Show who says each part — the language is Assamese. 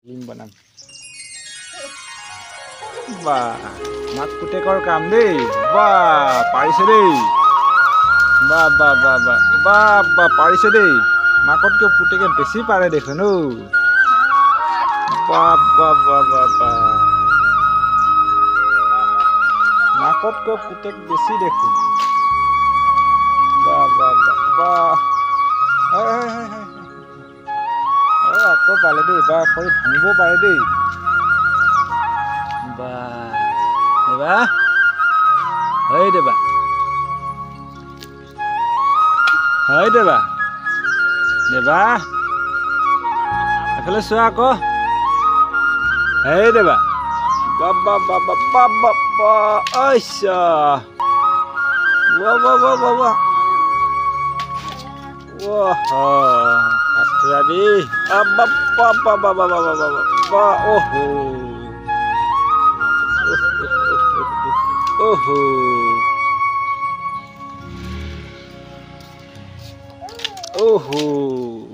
Speaker 1: ডিম বনাম বা মাক পুতেকৰ কাম দেই বা পাৰিছে দেই বা বা বা বা বা বা পাৰিছে দেই মাকতকৈ পুতেকে বেছি পাৰে দেখোন ঔ বা বা বা বা বা মাকতকৈ পুতেক বেছি দেখোন বা বা বা বা আকৌ পালে দেই বা খৰি ভাঙিব পাৰে দেই বা দেবা হয় দেবা হয় দেবা দেবা এফালে চোৱা আকৌ হেই দেবা বাবা বাবা বাবা বা আচ্ছা বাবা বাবা বাবা wah jadi apa apa apa apa apa oh